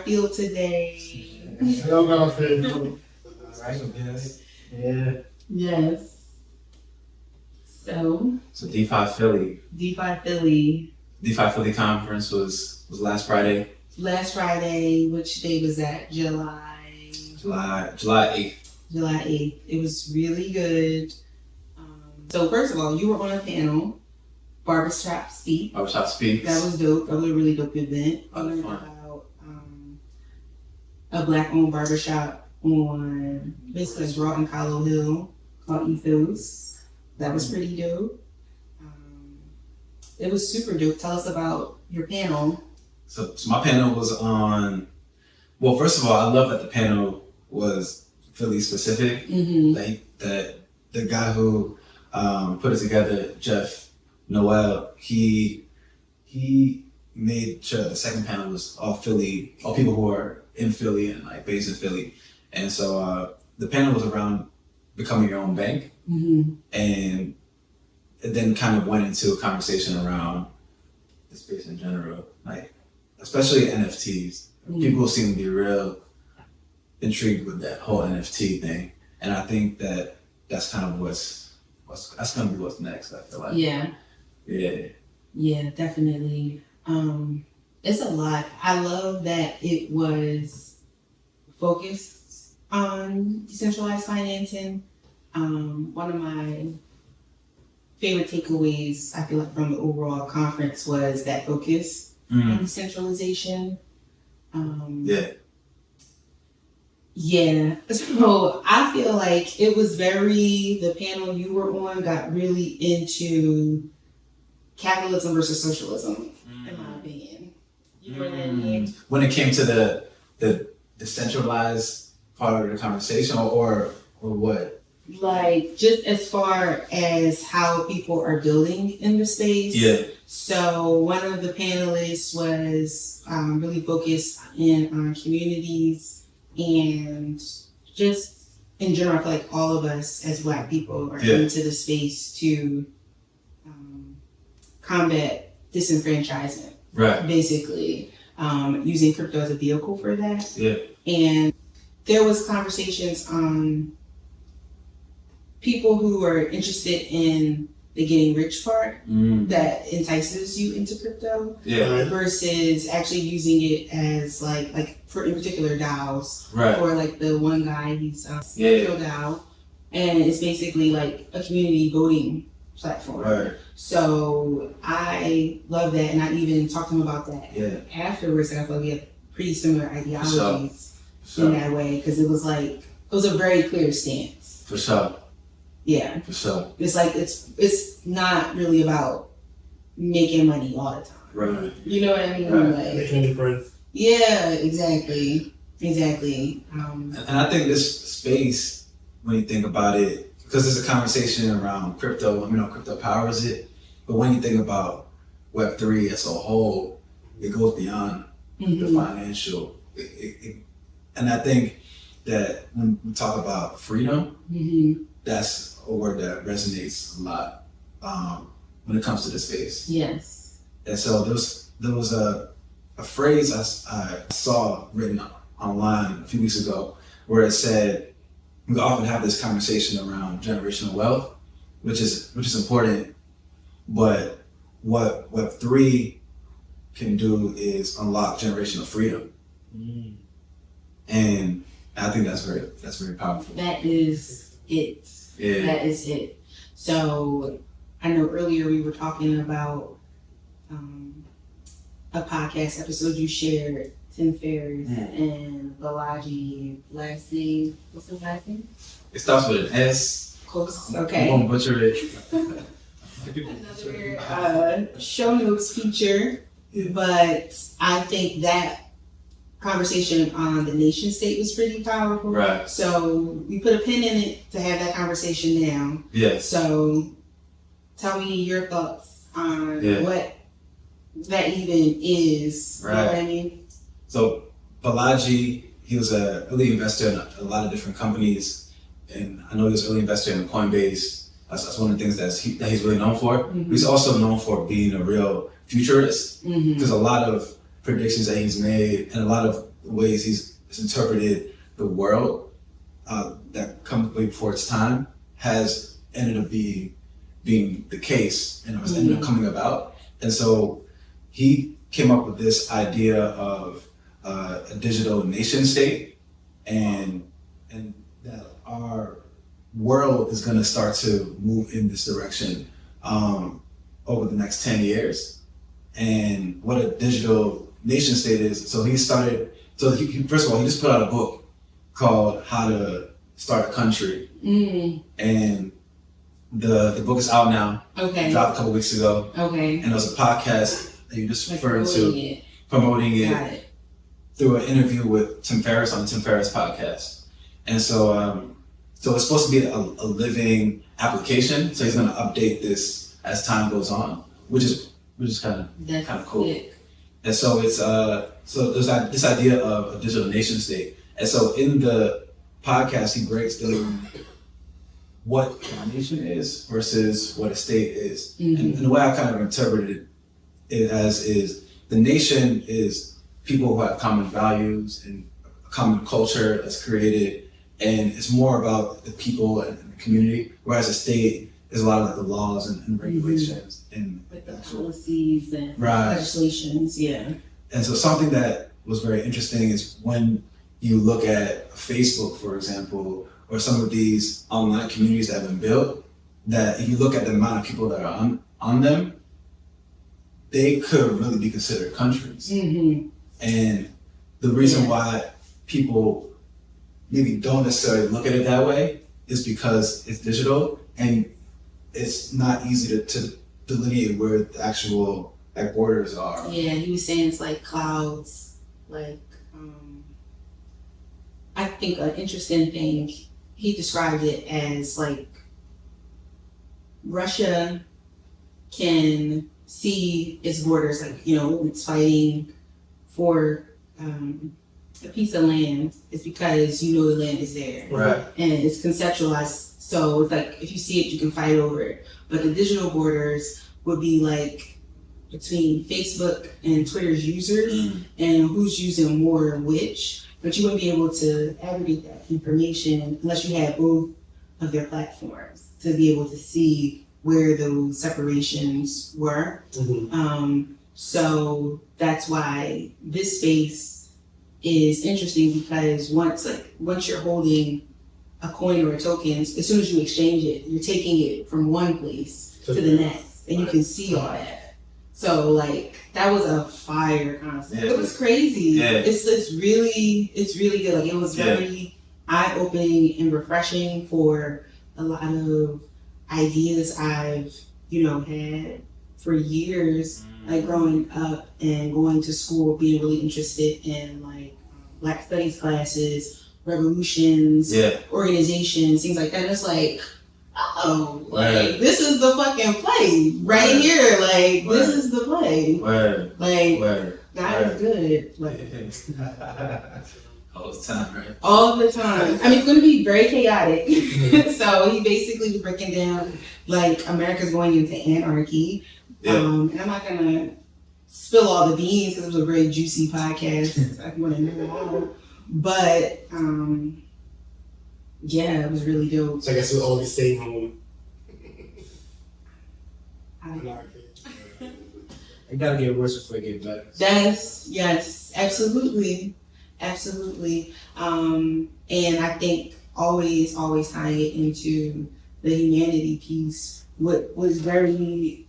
feel today? Hello, girlfriend. Alright, yes. Yeah. Yes. So DeFi Philly. DeFi Philly Conference was last Friday. last Friday, which day was that? July 8th. July 8th. It was really good. So first of all, you were on a panel, Barbershop Speak. Barbershop Speaks. That was dope. That was a really dope event. I learned about a Black-owned barbershop on basically Broughton, Hollow Hill called Ethos. That was pretty dope. It was super dope. Tell us about your panel. So my panel was on, well, first of all, I love that the panel was Philly specific. Like that the guy who put it together, Jeff Noel, he made sure the second panel was all Philly, all people who are in Philly and like based in Philly. And so the panel was around becoming your own bank. And it then kind of went into a conversation around the space in general, like especially NFTs. People seem to be real intrigued with that whole NFT thing, and I think that that's kind of that's gonna be what's next. I feel like. Yeah, Definitely. It's a lot. I love that it was focused on decentralized financing. One of my favorite takeaways, I feel like, from the overall conference was that focus on decentralization. Yeah. So I feel like it was the panel you were on got really into capitalism versus socialism, in my opinion. You know what I mean? When it came to the decentralized part of the conversation, or what? Like, just as far as how people are building in the space. Yeah. So one of the panelists was really focused on communities, and just in general, I feel like all of us as Black people are into the space to combat disenfranchisement. Right. Basically, using crypto as a vehicle for that. Yeah. And there was conversations on people who are interested in the getting rich part that entices you into crypto versus actually using it as like for in particular DAOs. Right. Or like the one guy, he's Crypto DAO, and it's basically like a community voting platform. Right. So I love that, and I even talked to him about that afterwards. And I feel like we have pretty similar ideologies in that way, because it was a very clear stance. For sure. Yeah. For sure. It's like it's not really about making money all the time. Right. You know what I mean? Right. Like, Making a difference. Yeah, exactly. And I think this space, when you think about it, because there's a conversation around crypto, crypto powers it, but when you think about Web3 as a whole, it goes beyond the financial. And I think that when we talk about freedom, that's a word that resonates a lot when it comes to the space. Yes. And so there was a phrase I saw written online a few weeks ago where it said, we often have this conversation around generational wealth, which is important, but what Web3 can do is unlock generational freedom. And I think that's very powerful. That is it. Yeah. That is it. So I know earlier we were talking about a podcast episode you shared, Tim Ferriss and Balaji. Last name, what's the last name? It starts with an S. Close. Okay. I won't butcher it. Another show notes feature, but I think that conversation on the nation state was pretty powerful. Right. So we put a pin in it to have that conversation now. Yes. So tell me your thoughts on what that even is. Right. You know what I mean? So Balaji, he was an early investor in a lot of different companies, and I know he was an early investor in Coinbase. That's one of the things that he's really known for. He's also known for being a real futurist, because a lot of predictions that he's made and a lot of the ways he's interpreted the world that comes way before its time has ended up being the case, and it was ended up coming about. And so he came up with this idea of a digital nation state, and that our world is going to start to move in this direction over the next 10 years. And what a digital nation state is. So he first of all, he just put out a book called How to Start a Country. And the book is out now. Okay. It dropped a couple weeks ago. Okay. And it was a podcast that you just referred to, promoting it. Got it. Through an interview with Tim Ferriss on the Tim Ferriss podcast. And so it's supposed to be a living application. So he's going to update this as time goes on, which is kind of cool. Sick. And so it's so there's this idea of a digital nation state. And so in the podcast, he breaks down what a nation is versus what a state is. And the way I kind of interpreted it as is the nation is people who have common values and a common culture that's created, and it's more about the people and the community, whereas a state is a lot of like the laws and regulations and like the policies and right. legislations, yeah. And so something that was very interesting is when you look at Facebook, for example, or some of these online communities that have been built, that if you look at the amount of people that are on them, they could really be considered countries. And the reason why people maybe don't necessarily look at it that way is because it's digital and it's not easy to delineate where the actual like borders are. Yeah, he was saying it's like clouds. Like, I think an interesting thing, he described it as like Russia can see its borders, like, you know, it's fighting for a piece of land, it's because you know the land is there. Right. And it's conceptualized, so it's like if you see it, you can fight over it. But the digital borders would be like between Facebook and Twitter's users and who's using more of which. But you wouldn't be able to aggregate that information unless you had both of their platforms to be able to see where those separations were. So that's why this space is interesting, because once you're holding a coin or a token, as soon as you exchange it, you're taking it from one place to the next, and you can see all that. So like that was a fire concept. Yeah. It was crazy. Yeah. It's really good. Like it was very eye-opening and refreshing for a lot of ideas I've had for years, like growing up and going to school, being really interested in like Black studies classes, revolutions, organizations, things like that. And it's like, oh, like this is the fucking play right here. Like this is the play. Like God is good. Like all the time, right? All the time. I mean, it's going to be very chaotic. So he basically was breaking down like America's going into anarchy. And I'm not going to spill all the beans because it was a very juicy podcast. I want to know all. But it was really dope. So I guess we'll all be staying home. It gotta get worse before it get better. Yes, absolutely. And I think always tying it into the humanity piece. What was very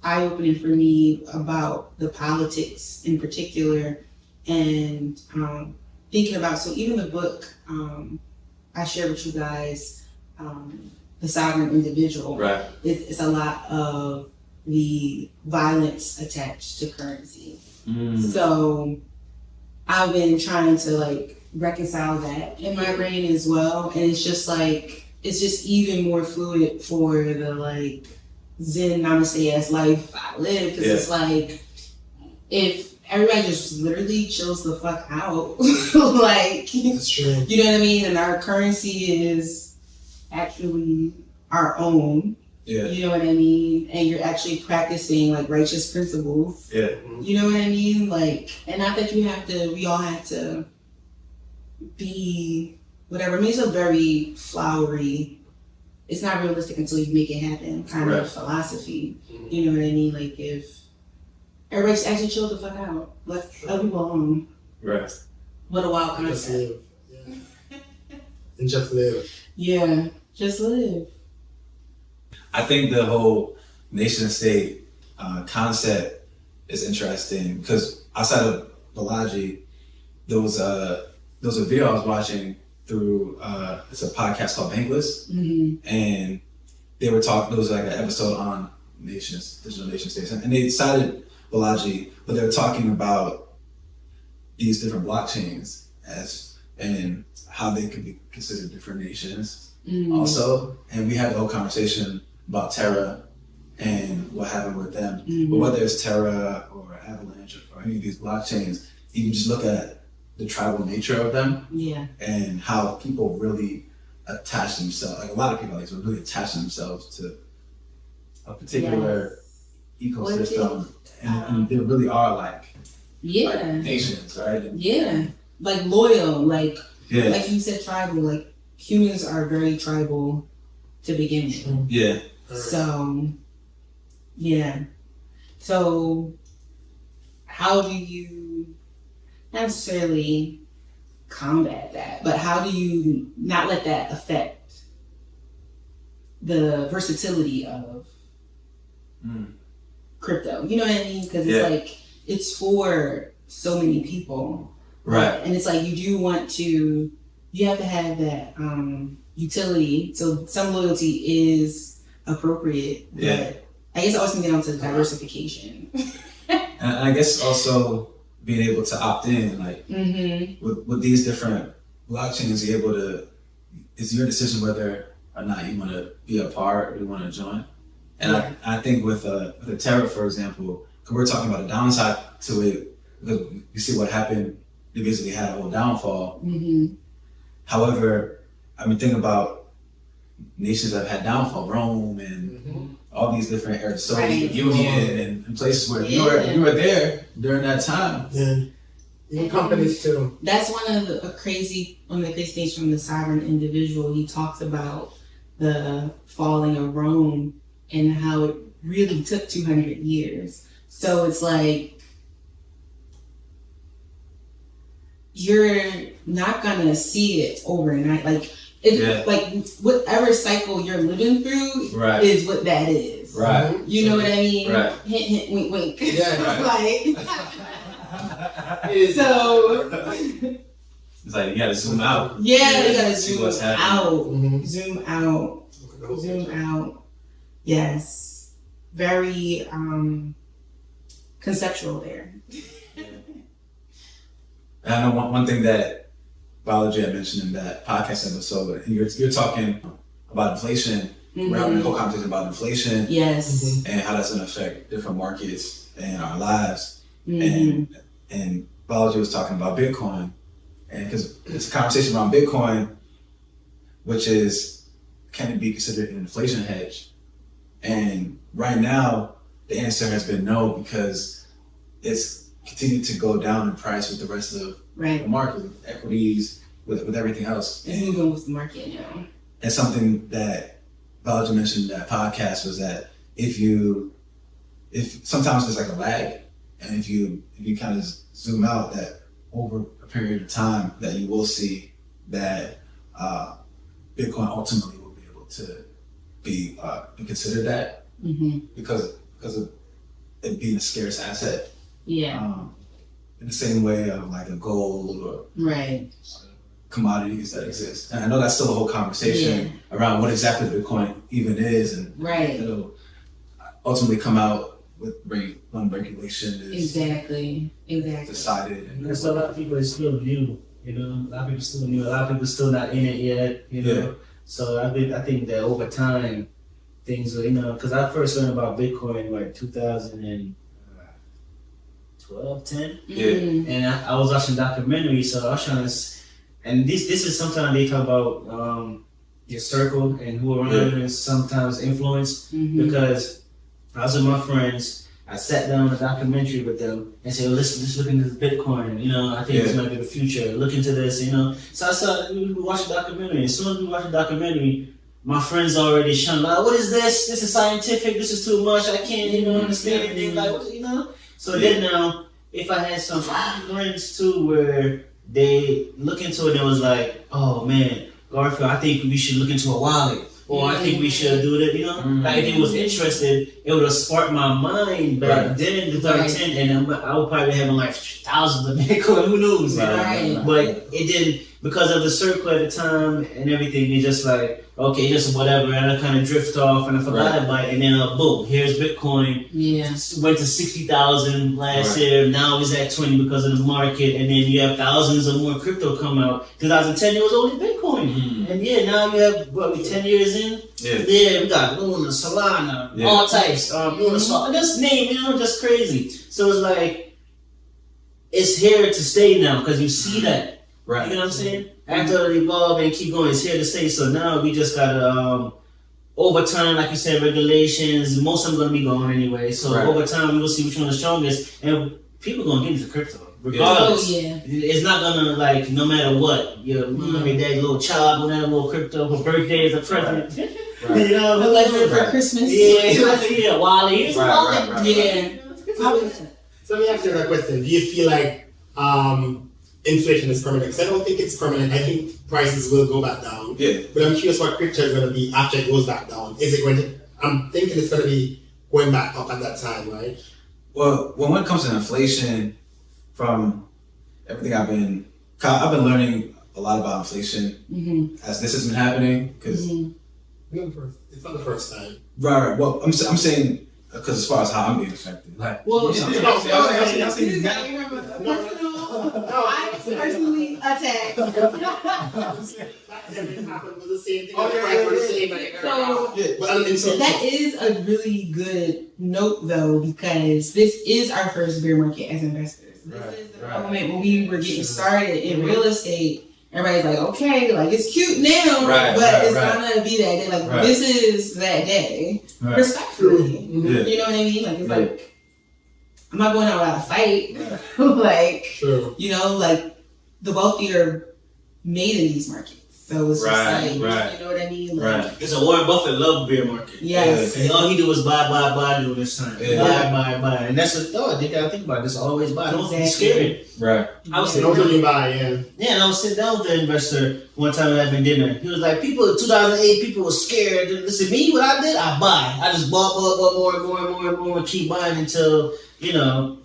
eye-opening for me about the politics in particular, and thinking about, so even the book I shared with you guys, The Sovereign Individual, right. It's a lot of the violence attached to currency. So I've been trying to like reconcile that in my brain as well, and it's just even more fluid for the like Zen Namaste ass life I live, because it's like if everybody just literally chills the fuck out, like that's true. You know what I mean? And our currency is actually our own, Yeah. You know what I mean? And you're actually practicing like righteous principles. Yeah. You know what I mean? Like, and not that we all have to be whatever. I mean, it's a very flowery, it's not realistic until you make it happen kind of philosophy. You know what I mean? Like, if everybody just actually chill the fuck out, let other people alone. Right. What a wild Just concept. live. Yeah. And just live. Yeah, just live. I think the whole nation state concept is interesting because outside of Balaji, there was a video I was watching through it's a podcast called Bankless, and they were talking. There was like an episode on digital nation states, and they cited Balaji, but they were talking about these different blockchains and how they could be considered different nations also. And we had the whole conversation about Terra and what happened with them. But whether it's Terra or Avalanche or any of these blockchains, you can just look at the tribal nature of them and how people really attach themselves, like a lot of people like really attach themselves to a particular ecosystem. And they really are like nations, right? Like loyal, like you said, tribal. Like humans are very tribal to begin with. Yeah. So so how do you not necessarily combat that, but how do you not let that affect the versatility of crypto? You know what I mean? Because it's like it's for so many people, right? And it's like you have to have that utility. So some loyalty is appropriate, but I guess it always comes down to diversification. And I guess also being able to opt in, like with these different blockchains, you're able to. It's your decision whether or not you want to be a part or you want to join. And I think with the Terra, for example, because we're talking about a downside to it, because you see what happened. They basically had a whole downfall. However, I mean, think about nations that have had downfall, Rome and all these different areas, Soviet Union and places where you were there during that time. Yeah. Even companies too. That's one of the crazy things from the sovereign individual. He talks about the falling of Rome and how it really took 200 years. So it's like, you're not gonna see it overnight. Like, like whatever cycle you're living through is what that is. Right. You know what I mean? Right. Hint, hint, wink, wink. Yeah. Like, so it's like you gotta zoom out. Yeah, you gotta see zoom what's happening. Zoom out. Zoom out. Yes. Very conceptual there. And I know one thing that Balaji had mentioned in that podcast episode, you're talking about inflation. We're having a whole conversation about inflation. Yes. And how that's going to affect different markets and our lives. And Balaji was talking about Bitcoin. And because it's a conversation around Bitcoin, which is, can it be considered an inflation hedge? And right now, the answer has been no, because it's continued to go down in price with the rest of the market, with equities, with everything else. It's moving with the market now. And something that Balaji mentioned in that podcast was that if sometimes there's like a lag, and if you kind of zoom out, that over a period of time that you will see that Bitcoin ultimately will be able to be considered that because of it being a scarce asset. In the same way of like a gold or commodities that exist. And I know that's still a whole conversation around what exactly Bitcoin even is, and it'll ultimately come out with when regulation is exactly decided. And so a lot of people are still new, a lot of people still new, a lot of people still not in it yet, So I think that over time things will, because I first learned about Bitcoin like 2012, 10. And I was watching a documentary, so I was trying to, and this is sometimes they talk about your circle and who around you is sometimes influence. Because I was with my friends, I sat down a documentary with them and said, let's look into this Bitcoin. You know, I think this might be the future. Look into this, you know. So we watched the documentary. As soon as we watched the documentary, my friends already shunned, like, what is this? This is scientific. This is too much. I can't, understand anything. Like, what, So then now, if I had some friends too where they look into it and it was like, oh man, Garfield, I think we should look into a wallet. Or I think we should do that, Like if it was interested, it would have sparked my mind back then, 2010, and I would probably having like thousands of Bitcoin, who knows? But it didn't, because of the circle at the time and everything, it just like, okay, just whatever, and I kind of drift off and I forgot about it, and then boom, here's Bitcoin. Yeah. Went to 60,000 last year, now it's at 20 because of the market, and then you have thousands of more crypto come out. 2010 it was only Bitcoin. And now you have, what, we 10 years in? Yeah, we got Luna, Solana, all types, Luna, Solana, just name, just crazy. So it's like, it's here to stay now, because you see that. Right. You know what I'm saying? After it evolve and keep going, it's here to stay. So now we just gotta over time, like you said, regulations. Most of them gonna be gone anyway. So over time, we will see which one is strongest, and people gonna get into crypto regardless. It's not gonna like no matter what. Your dad's little child will have a little crypto for birthday as a present. For Christmas. Yeah, Wally. So let me ask you that question. Do you feel like inflation is permanent? Because I don't think it's permanent. I think prices will go back down. But I'm curious what crypto is going to be after it goes back down. Is it going to? I'm thinking it's going to be going back up at that time, right? Well, when it comes to inflation, from everything I've been learning a lot about inflation as this has been happening because it's not the first time. Right. Well, I'm saying because as far as how I'm being affected, like, I personally attacked. So that is a really good note, though, because this is our first bear market as investors. This is the moment when we were getting started in real estate. Everybody's like, okay, like it's cute now, but it's gonna be that day. Like this is that day, respectfully. You know what I mean? Like it's like I'm not going out without a fight. Like like the wealthy are made in these markets. So it's just like, you know what I mean? Like, it's a Warren Buffett love bear market. Yes. And all he do is buy during this time. Buy. And that's the thought. They gotta think about this. Always buy. Don't be scared. Right. I was sitting down. Yeah, and I was sitting down with the investor one time at having dinner. He was like, people in 2008, people were scared. Listen, me, what I did, I buy. I just bought more, keep buying until, it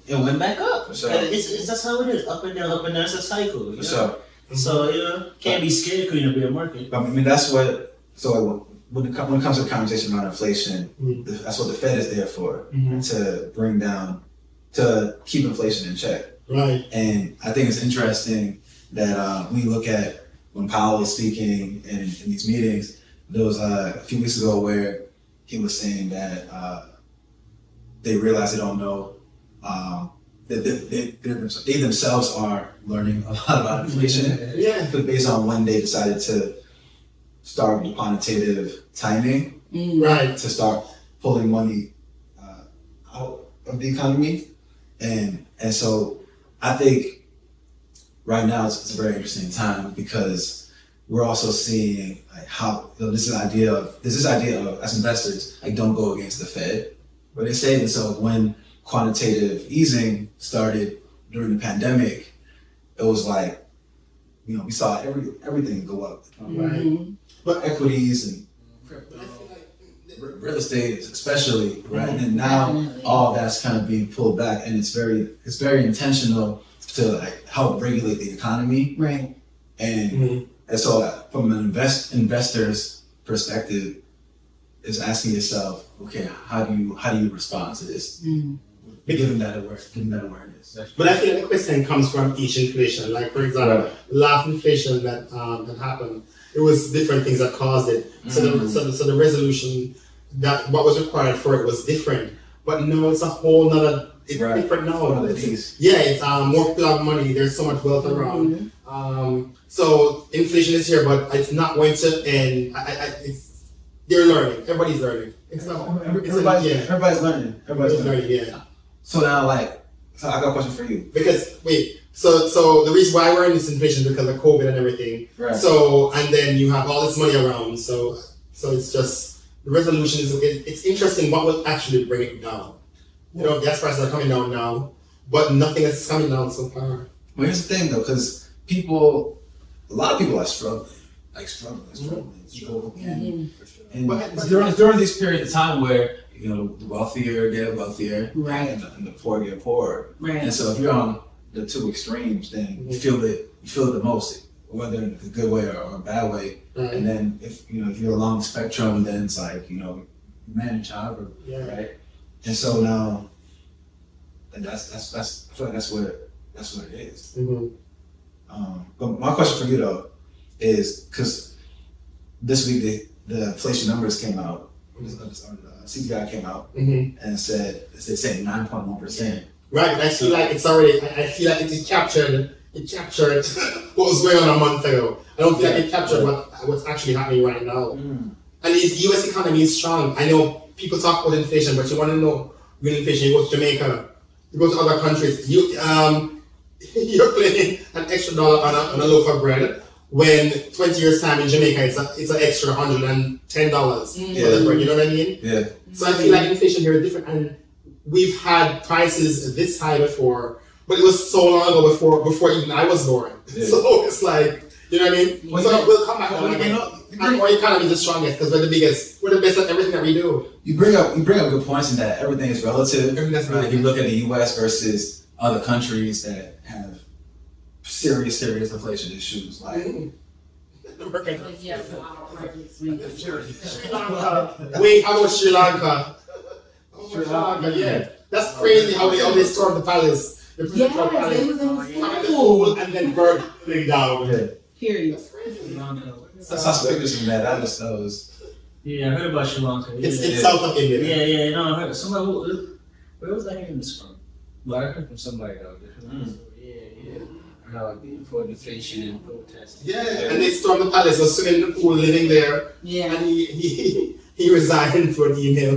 went back up. Sure. It's that's how it is. Up and down. It's a cycle. Sure. So, can't be scared because you're in a bear market. I mean, that's what, so when it comes to the conversation about inflation, that's what the Fed is there for, to bring down, to keep inflation in check. Right. And I think it's interesting that when you look at when Powell was speaking in these meetings, there was a few weeks ago where he was saying that they realize they don't know, that they themselves are learning a lot about inflation. But based on when they decided to start with quantitative timing, to start pulling money out of the economy, and so I think right now it's a very interesting time because we're also seeing like how this idea of as investors, like, don't go against the Fed, but they say, and so when quantitative easing started during the pandemic, it was like, we saw everything go up, but equities and crypto, real estate especially, right? And now all that's kind of being pulled back, and it's very intentional to like help regulate the economy, right? And so from an investor's perspective, is asking yourself, okay, how do you respond to this? Given that awareness. But I think the question comes from each inflation. Like, for example, last inflation that happened, it was different things that caused it. So the resolution, that what was required for it was different. But now it's a whole nother, different now. It's more plug money. There's so much wealth around. So inflation is here, but it's not going to end. They're learning. Everybody's learning. Everybody's learning. Everybody's learning. Yeah. So now, so I got a question for you. Because so the reason why we're in this inflation is because of COVID and everything. Right. So and then you have all this money around. So it's just the resolution is it's interesting what will actually bring it down. You know, gas prices are coming down now, but nothing is coming down so far. Well, here's the thing though, because a lot of people are struggling. And during this period of time where, you know, the wealthier get wealthier, right, and the poor get poorer. Right. And so if you're on the two extremes, then you feel it the most, whether in a good way or a bad way. Right. And then if you're along the spectrum, then it's like, you know, manage however, right? And so now, and that's I feel like that's what it is. Mm-hmm. But my question for you though is, because this week the inflation numbers came out, CPI came out, and said 9.1%. Right, I feel like it's already. I feel like it captured what was going on a month ago. I don't feel like it captured what's actually happening right now. And the U.S. economy is strong. I know people talk about inflation, but you want to know real inflation. You go to Jamaica, you go to other countries. You're paying an extra $1 on a loaf of bread. When 20 years time in Jamaica, it's an extra $110 for the bread. You know what I mean? Yeah. So I feel like inflation here is different, and we've had prices this high before, but it was so long ago before even I was born. Yeah. So it's like, you know what I mean? We'll come back down again. And our economy is the strongest because we're the biggest. We're the best at everything that we do. You bring up good points in that everything is relative. Right? You look at the U.S. versus other countries that have serious inflation issues, like. Sri Lanka. Wait, how about Sri Lanka? Sri Lanka, yeah. That's crazy how they stormed the palace. They it was insane. And then burned the thing down. Period. I saw some pictures from that. That was. Yeah, I heard about Sri Lanka. Yeah, it's south of India. Yeah. No, I heard somebody. Where was I hearing this from? Well, I heard from somebody though. Yeah. How for inflation and protest. Yeah, and they stormed the palace. Was swimming in the pool, living there. Yeah. And he resigned for an email.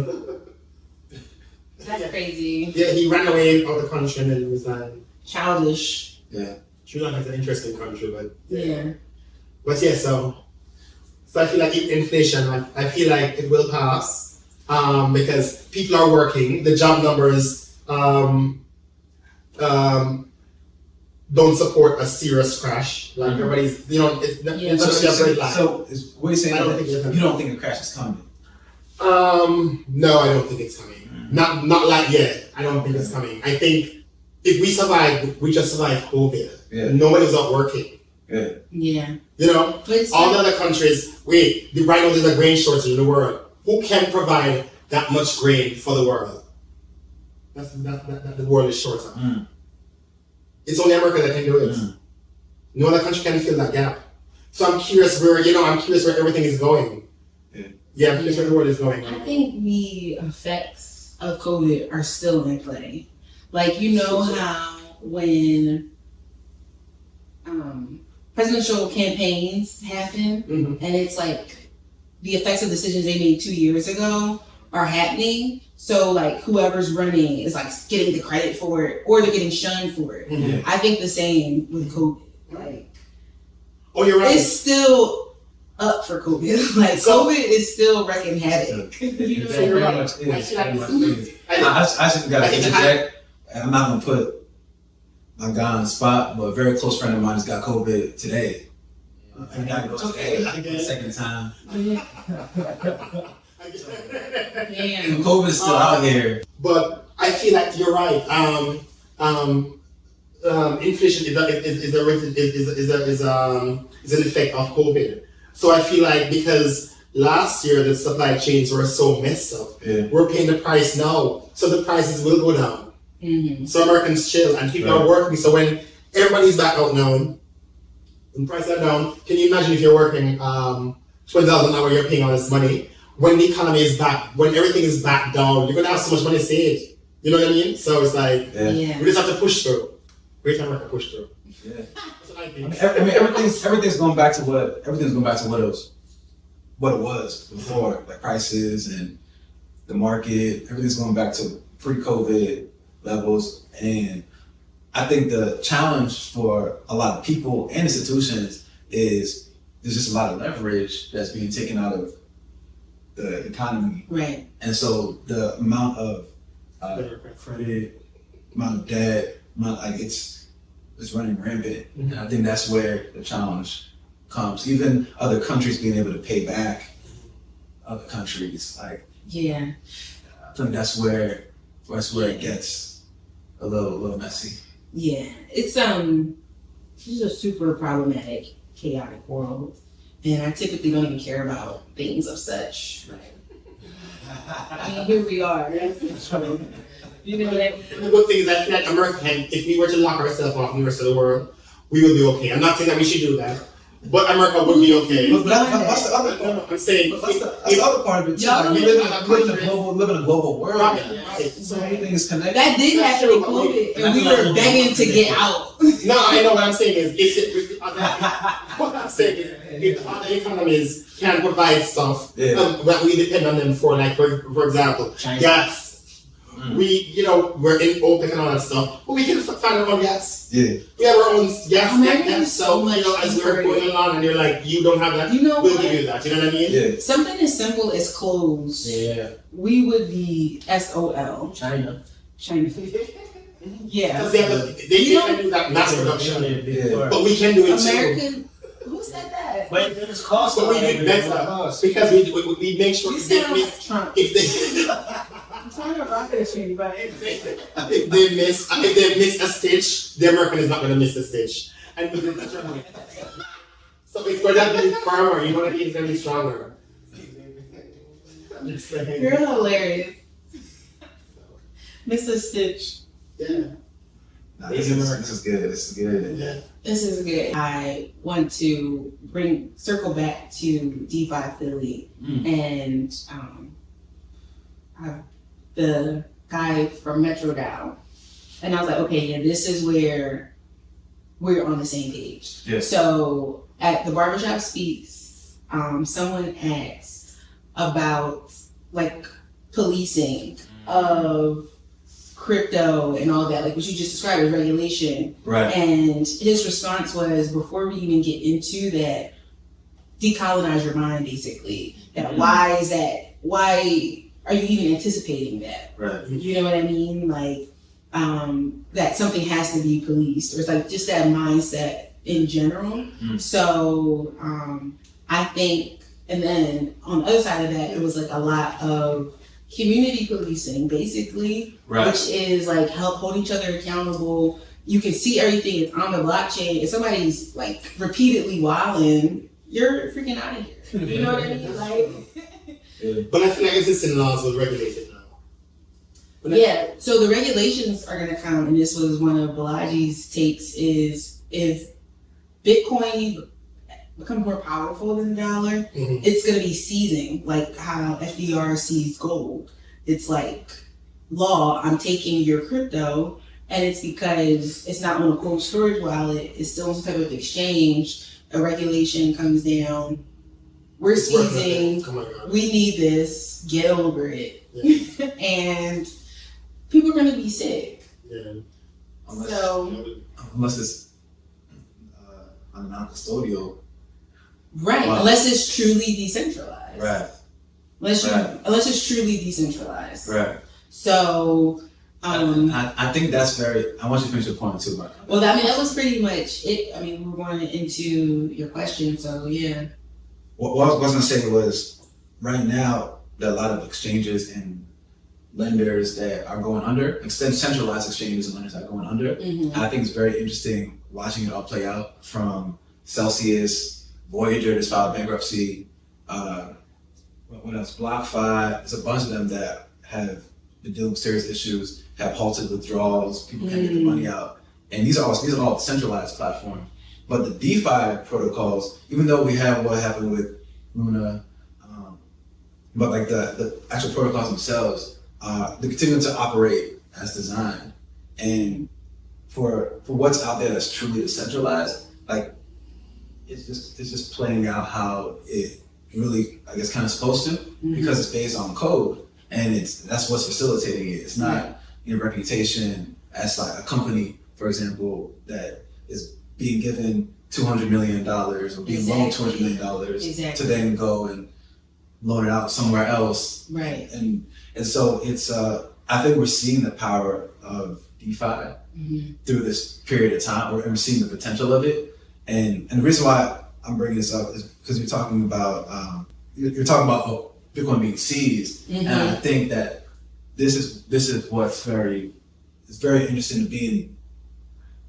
That's crazy. Yeah, he ran away out of the country and then resigned. Childish. Yeah. Sri Lanka is an interesting country, but yeah. But yeah, so I feel like inflation, I feel like it will pass because people are working. The job numbers don't support a serious crash. Like everybody's, you know, it's not just line. So what are you saying? You don't think a crash is coming? No, I don't think it's coming. Not like yet. I don't think it's coming. I think if we survive, we just survive COVID. Yeah. Nobody's not working. Yeah. You know, all the other countries. Right now there's a grain shortage in the world. Who can provide that much grain for the world? That the world is short of. It's only America that can do it. No other country can fill that gap. So I'm curious where everything is going. Yeah, I'm curious where the world is going. I think the effects of COVID are still in play. Like, you know how when presidential campaigns happen and it's like the effects of decisions they made 2 years ago are happening. So like whoever's running is like getting the credit for it or they're getting shunned for it. I think the same with COVID. Like, you're right. It's still up for COVID. Like COVID is still wreaking havoc. You know what I mean? I just got to interject, and I'm not gonna put my guy on the spot, but a very close friend of mine has got COVID today. I got to go today, second time. Damn. COVID is still out here. But I feel like you're right. Inflation is an effect of COVID. So I feel like because last year the supply chains were so messed up, we're paying the price now, so the prices will go down. So Americans chill and people are working. So when everybody's back out now, when prices are down, can you imagine if you're working $20 an hour, you're paying all this money? When the economy is back, when everything is back down, you're gonna have so much money saved. You know what I mean? So it's like we just have to push through. Great America push through. Yeah. That's what I think. Everything's going back to what it was before, like prices and the market. Everything's going back to pre-COVID levels, and I think the challenge for a lot of people and institutions is there's just a lot of leverage that's being taken out of the economy, Right. and so the amount of credit, amount of debt, it's running rampant, and I think that's where the challenge comes. Even other countries being able to pay back other countries, like Yeah. I think that's where it gets a little messy. Yeah. It's just a super problematic, chaotic world. And I typically don't even care about things of such. I mean, here we are. You know what I mean? The good thing is that I feel like America if we were to lock ourselves off from the rest of the world, we would be okay. I'm not saying that we should do that, but America would be okay. But what's the other part? I'm saying That's the other part of it too. Like, we live in a global world. Right. So everything is connected. That did happen in COVID, and we were begging to get out. No, I know what I'm saying is if the other economies can provide stuff that we depend on them for, like for example, China. gas. We're in OPEC and all that stuff, but we can find our own gas. Yeah. We have our own gas. America is so much as we're going along, and you're like, you don't have that. You know we'll what? give you that. You know what I mean? Yeah. Something as simple as clothes. Yeah. We would be SOL. China. China. Yeah. Because they can do that mass production, Yeah. but we can do it too. American. Who said that? But it's cost. But we do better because we make sure You they sound like Trump. if they. I'm trying to rock at you, but If they miss a stitch, the American is not going to miss a stitch. And so it's going to be firmer. You know what I mean? It's going to be stronger. you're hilarious. Mr. Stitch. Yeah. Nah, this is good. This is good. Yeah. This is good. I want to circle back to DeFi Philly and the guy from Metro DAO. And I was like, okay, yeah, this is where we're on the same page. Yeah. So at the Barbershop Speaks, someone asked about like policing of crypto and all that, like what you just described as regulation. Right. And his response was, before we even get into that, decolonize your mind, basically. That why is that? Why are you even anticipating that? Right. You know what I mean? Like, that something has to be policed, or it's like just that mindset in general. So I think, and then on the other side of that, it was like a lot of community policing, basically, which is like help hold each other accountable. You can see everything is on the blockchain. If somebody's like repeatedly wilding, you're freaking out of here. You know what I mean? Like, But I feel like existing laws will regulate it now. yeah. So the regulations are going to come, and this was one of Balaji's takes: is if Bitcoin becomes more powerful than the dollar, it's going to be seizing, like how FDR seized gold. It's like law. I'm taking your crypto, and it's because it's not on a cold storage wallet. It's still on some type of exchange. A regulation comes down. We're seizing. We need this. Get over it. Yeah. And people are going to be sick. Yeah. Unless it's non-custodial. Right. Wow. Unless it's truly decentralized. Right. Unless it's truly decentralized. Right. So, I think that's very. I want you to finish your point too, Mark. well, I mean, that was pretty much it. I mean, we're going into your question, so yeah. What I was going to say was, right now, there are a lot of exchanges and lenders that are going under, centralized exchanges and lenders that are going under. Mm-hmm. I think it's very interesting watching it all play out, from Celsius, Voyager that's filed bankruptcy, what else? BlockFi. There's a bunch of them that have been dealing with serious issues, have halted withdrawals, people can't get their money out. And these are all centralized platforms. But the DeFi protocols, even though we have what happened with Luna, but like the actual protocols themselves, they're continuing to operate as designed. And for what's out there that's truly decentralized, like it's just playing out how it really, I guess, kind of supposed to, because it's based on code, and that's what's facilitating it. It's not your reputation as like a company, for example, that is being given $200 million or being loaned $200 million to then go and loan it out somewhere else. Right. And so it's I think we're seeing the power of DeFi through this period of time, and we're seeing the potential of it. And the reason why I'm bringing this up is because you're talking about Bitcoin being seized, and I think that this is what's very interesting to be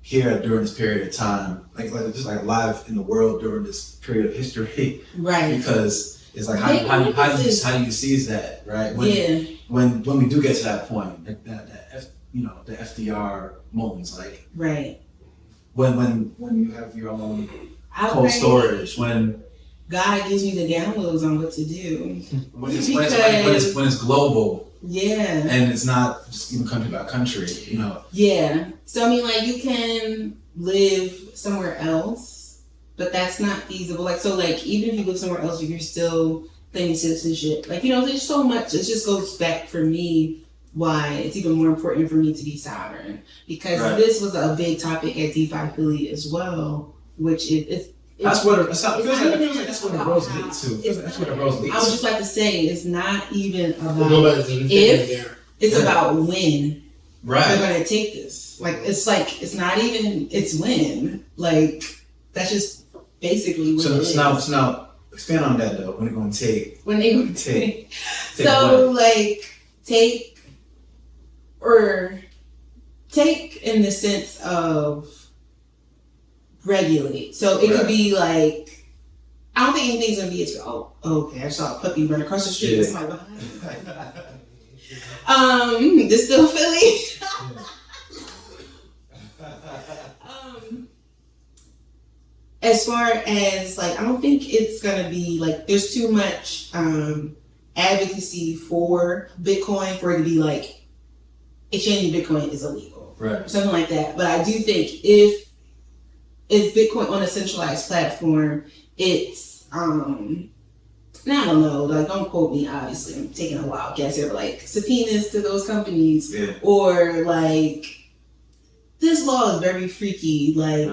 here during this period of time, like just like live in the world during this period of history, right? Because it's like how do you seize that, right? When we do get to that point, like the FDR moments, like right. When you have your own cold storage, when God gives me the downloads on what to do, when it's global, and it's not just even country by country, So I mean, like, you can live somewhere else, but that's not feasible. Like, so like even if you live somewhere else, you're still claiming citizenship. Like, there's so much. It just goes back for me why it's even more important for me to be sovereign, because this was a big topic at DeFi Philly as well, which is that's what it rose leads to. That's what it rose leads to. I would just like to say it's not even about if, it's about when they're going to take this. Like, it's not even, it's when. Like, that's just basically what it is. So now, expand on that though. When they're going to take. When they're going to take. So, like, take in the sense of regulate. So it could be like, I don't think anything's gonna be as okay, I saw a puppy run across the street with somebody behind. This still Philly. As far as like, I don't think it's gonna be like, there's too much advocacy for Bitcoin for it to be like exchanging Bitcoin is illegal, right? Something like that. But I do think if Bitcoin on a centralized platform, it's I don't know, like, don't quote me, obviously, I'm taking a wild guess here, but like subpoenas to those companies, or like, this law is very freaky, like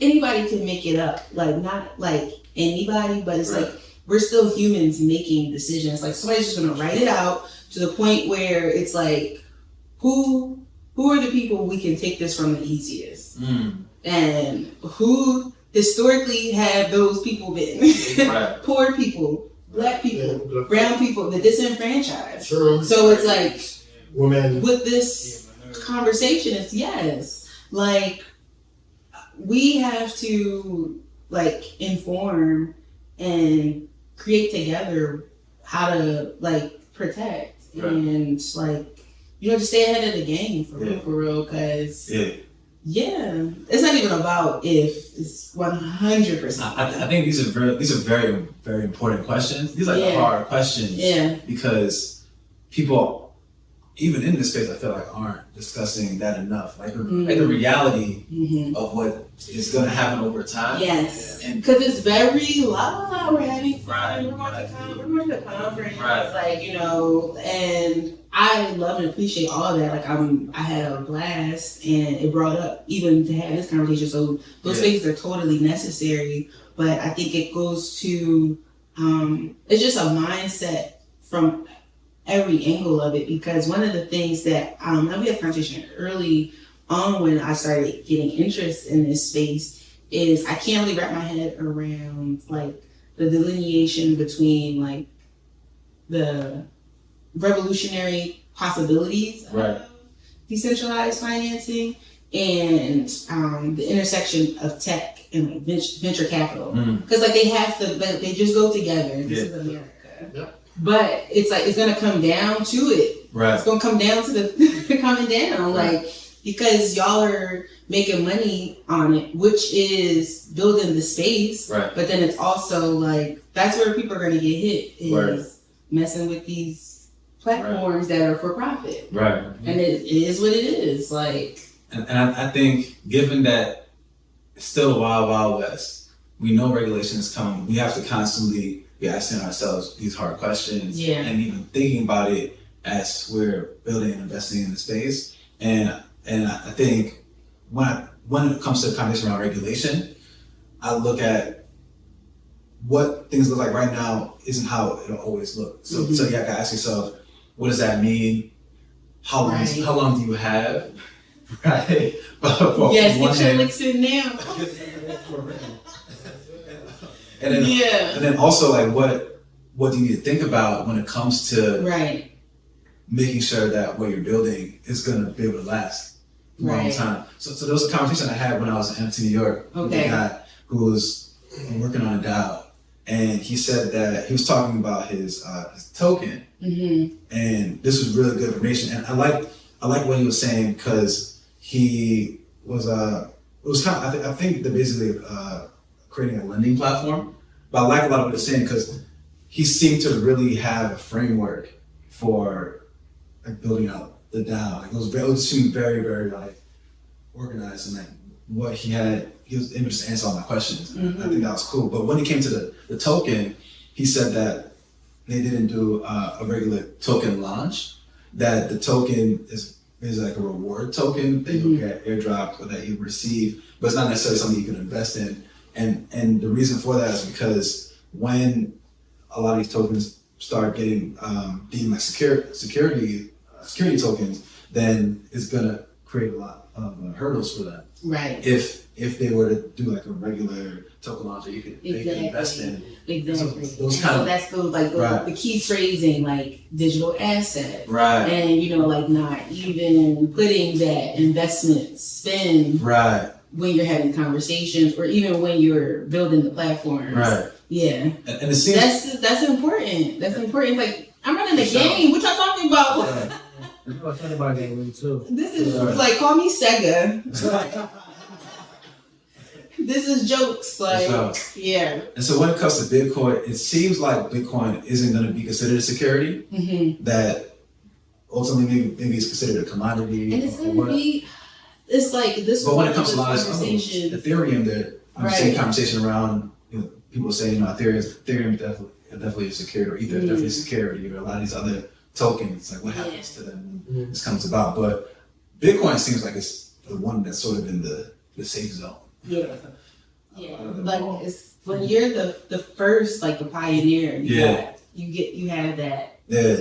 anybody can make it up, like not like anybody, but it's like we're still humans making decisions. Like, somebody's just gonna write it out to the point where it's like, who are the people we can take this from the easiest? And who historically have those people been? Poor people, black people, brown people, the disenfranchised. True. So it's like, women. With this conversation, it's like, we have to like inform and create together how to like protect and like, just stay ahead of the game for real, because it's not even about if, it's 100%. I think these are very, very important questions. These are like hard questions, because people, even in this space, I feel like aren't discussing that enough. Like, like the reality of what is going to happen over time. Yes, because it's very loud. We're having fun. We're going to the conference. Like, and I love and appreciate all of that. Like, I had a blast, and it brought up even to have this conversation. So those things are totally necessary. But I think it goes to, it's just a mindset from every angle of it, because one of the things that and we had a conversation early on when I started getting interest in this space is I can't really wrap my head around like the delineation between like the revolutionary possibilities of decentralized financing and the intersection of tech and like venture capital, because like they just go together. This is America. But it's like, it's going to come down to it. It's going to come down to the coming down. Like, because y'all are making money on it, which is building the space. But then it's also like, that's where people are going to get hit, is messing with these platforms that are for profit. And it is what it is. Like, And I think given that it's still a wild, wild west, we know regulations come. We have to constantly be asking ourselves these hard questions and even thinking about it as we're building and investing in the space. And I think when it comes to the conversation around regulation, I look at what things look like right now isn't how it'll always look. So you gotta ask yourself, what does that mean? How long do you have? Right? Yes, get your licks in now. And then also like what do you need to think about when it comes to making sure that what you're building is gonna be able to last a long time. So there was a conversation I had when I was in New York with a guy who was working on a DAO. And he said that he was talking about his token, and this was really good information. And I like what he was saying because he was it was kind of I think they're basically creating a lending platform. But I like a lot of what he was saying because he seemed to really have a framework for like building out the DAO. Like it seemed very, very like organized and like what he was able to answer all my questions. I think that was cool. But when it came to the token, he said that they didn't do a regular token launch, that the token is like a reward token that you get airdropped or that you receive, but it's not necessarily something you can invest in. And the reason for that is because when a lot of these tokens start getting deemed like security tokens, then it's gonna create a lot of hurdles for them. Right. If they were to do like a regular token launch that you could invest in. Exactly. So those kind of, that's the key phrasing, like digital asset. Right. And like not even putting that investment spend when you're having conversations or even when you're building the platforms. Right. Yeah. And it seems that's important. That's important. Like I'm running the game. What y'all talking about? Yeah. I'm talking about game too. This is like call me Sega. This is jokes, like yeah. And so when it comes to Bitcoin, it seems like Bitcoin isn't going to be considered a security. That ultimately maybe it's considered a commodity. And it's going to be. It's like this. But when it comes to a lot of Ethereum, I'm seeing conversation around people saying Ethereum definitely is security, or Ether definitely is security, or a lot of these other tokens. Like what happens to them when this comes about? But Bitcoin seems like it's the one that's sort of in the safe zone. Yeah. Like it's when you're the first, like the pioneer. You have that. Yeah.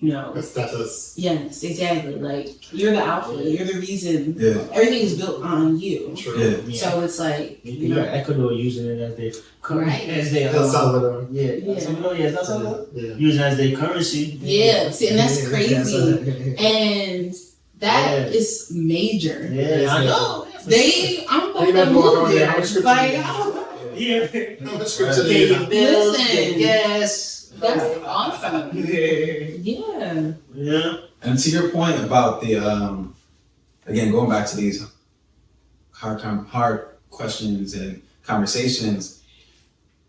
The status. Yes, exactly. Like you're the alpha. You're the reason. Yeah. Everything is built on you. True. Yeah. So it's like Ecuador using it as their El Salvador. Using it as their currency. Yeah. See, and that's crazy. And that is major. Yeah, I know. I'm going to move there. Listen. Yes. That's awesome. Yeah. And to your point about the, again, going back to these hard questions and conversations,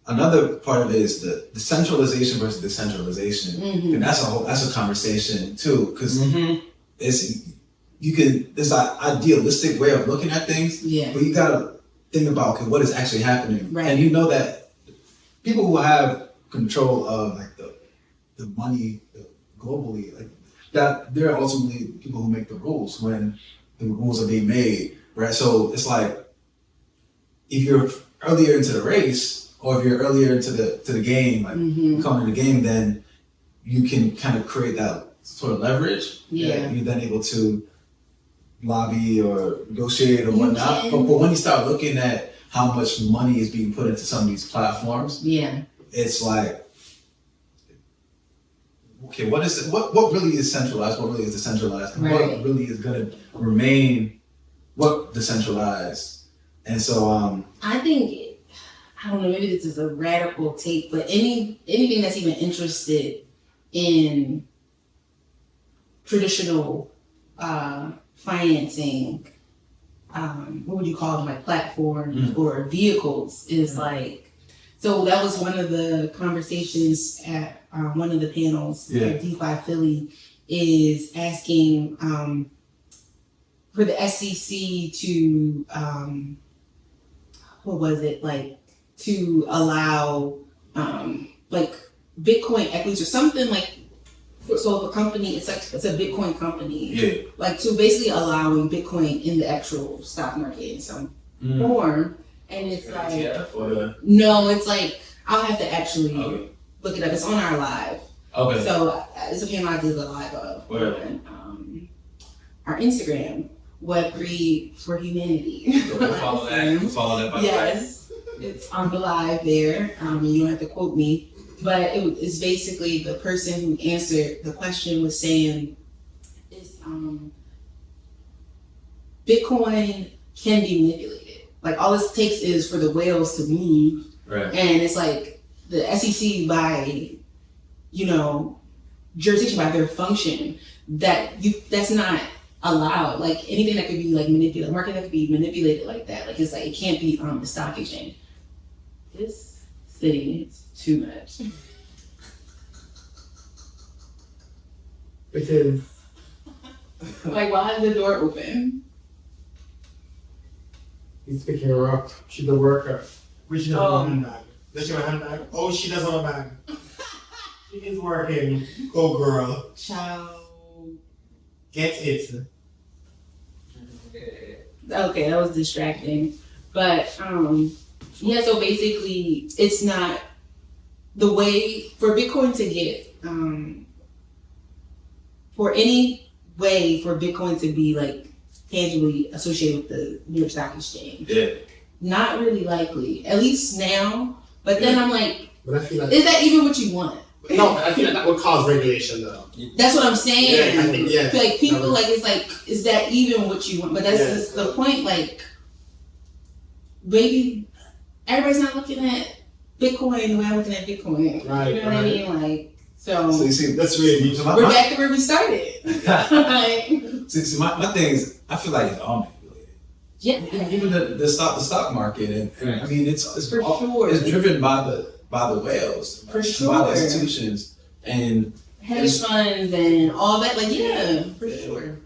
another part of it is the centralization versus decentralization. And that's a conversation too, because there's an idealistic way of looking at things, but you gotta think about what is actually happening. Right. And you know that people who have control of like the money globally, like that, they're ultimately people who make the rules when the rules are being made, right? So it's like if you're earlier into the race, or if you're earlier into the game, like coming to the game, then you can kind of create that sort of leverage. Yeah, you're then able to lobby or negotiate or whatnot. But when you start looking at how much money is being put into some of these platforms, it's like, okay, what really is centralized? What really is decentralized? And what really is going to remain decentralized? And so I think, I don't know, maybe this is a radical take, but anything that's even interested in traditional financing, what would you call them, like platforms or vehicles, is like, so that was one of the conversations at one of the panels at DeFi Philly, is asking for the SEC to what was it like to allow like Bitcoin equities or something like. So if a company, it's a Bitcoin company, like to basically allowing Bitcoin in the actual stock market in some form, and it's like no, it's like I'll have to actually look it up. It's on our live. Okay. So it's a panel I did the live of on our Instagram, Web3 for Humanity. So we'll follow that. We'll follow that. By yes, it's on the live there. You don't have to quote me. But it's basically the person who answered the question was saying, Bitcoin can be manipulated. Like all it takes is for the whales to move, right? And it's like the SEC by, jurisdiction by their function that's not allowed. Like anything that could be like manipulated, market that could be manipulated like that. Like it's like it can't be on the stock exchange. This city is too much. Because like why is the door open? He's picking her up. She's a worker. Which she doesn't have a handbag. Does she have a handbag? Oh, she doesn't have a bag. She is working. Go girl. Child. Get it. Okay, that was distracting. But yeah, so basically it's not the way for Bitcoin to get for any way for Bitcoin to be like tangibly associated with the New York Stock Exchange. Yeah. Not really likely. At least now. But then I'm like, but I feel like, is that even what you want? No, I feel like that would cause regulation though. That's what I'm saying. Yeah, I think, yeah. Like people like it's like, is that even what you want? But that's just the point, like maybe everybody's not looking at Bitcoin the way I'm looking at Bitcoin. Right. You know what I mean? Like so you see, that's really deep. We're back to where we started. Like, see, my thing is I feel like it's all manipulated. Yeah. Even the stock market and I mean it's for sure. It's driven by the whales. For sure. By the institutions and hedge funds and all that, like for sure.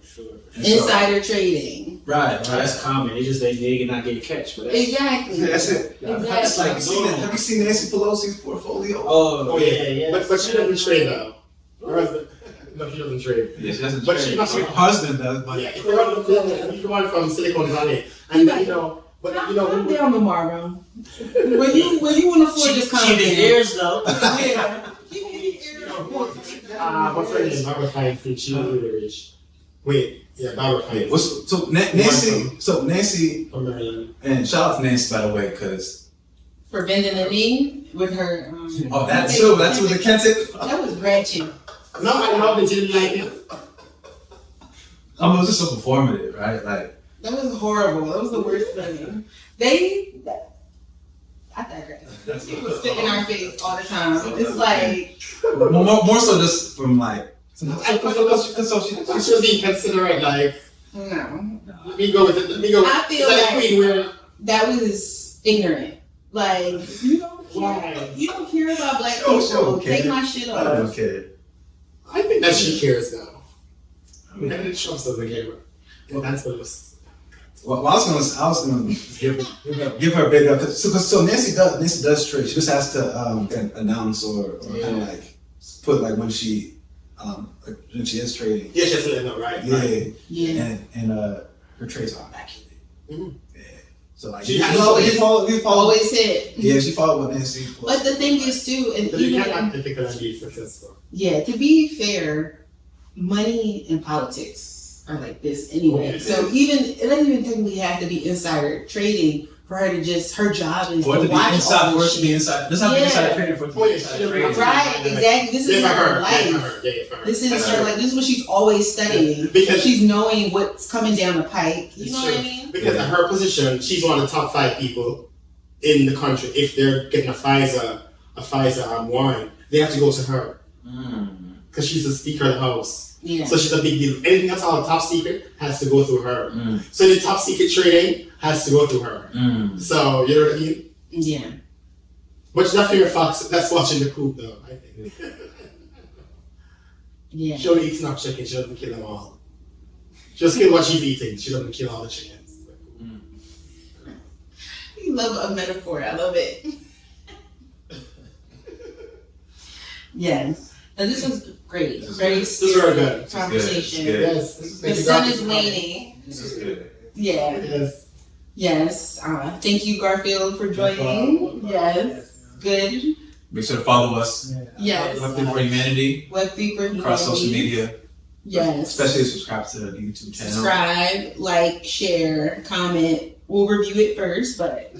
Insider trading. Right. That's common. It's just they can not get catch. But exactly. That's it. Exactly. That's like, have you seen Nancy Pelosi's portfolio? Oh yeah. But she doesn't trade though. Her husband. No, she doesn't trade. Yeah, she doesn't but trade. Her husband does. But yeah, he's the one from Silicon Valley, and but calm down tomorrow. When you want to afford this kind of thing. Ears though. Yeah. What's her name? Barbara Feinstein. She was really rich. Wait, yeah, Barbara Feinstein. So Nancy from Maryland. And shout out to Nancy by the way, because for bending the knee with her. Oh, that's too. That's what the Kentic. That was ratchet. No, I love it. Didn't like it. It was just so performative, right? Like that was horrible. That was the worst thing. I digress. People spit in our face all the time. It's like more so just from like. So she was being considerate, like. No. Let me go with it. I feel like that was ignorant. Like you don't care about black people. Take my shit off. I don't care. I think that she cares though. I mean, Trump doesn't care. That's what it was. Well, I was gonna give her a big up. So Nancy does trade. She just has to announce or kind of like put like when she is trading. Yeah, she has to let know, right? Yeah. And her trades are immaculate. Mm-hmm. Yeah. So like you always hit. Yeah, she followed what Nancy. But the thing is too, and you cannot be successful. Yeah, to be fair, money and politics are like this anyway. So it doesn't even technically have to be insider trading for her to just, her job is to watch inside, for it to be inside. This have to be insider trading for right, exactly. This is her life. This is her like. This is what she's always studying because she's knowing what's coming down the pike. You know what I mean? Because in her position, she's one of the top 5 people in the country. If they're getting a Pfizer warrant, they have to go to her because she's the Speaker of the House. Yeah. So she's a big deal. Anything that's all top secret has to go through her. So the top secret trading has to go through her. So you know what I mean? Yeah. But she's not favorite fox that's watching the coup though, I think. Yeah. She only eats knock chicken, she doesn't kill them all. Just kill what she's eating. She doesn't kill all the chickens. You love a metaphor. I love it. Yes. And this was great. Very This is very good. conversation. Yes. The sun is waning. This is good. Yeah. Yes. Yes. Thank you, Garfield, for joining. Yes. Good. Make sure to follow us. Yes. Web3 for Humanity. Web3 for Humanity. Across social media. Yes. Especially subscribe to the YouTube channel. Subscribe, like, share, comment. We'll review it first, but.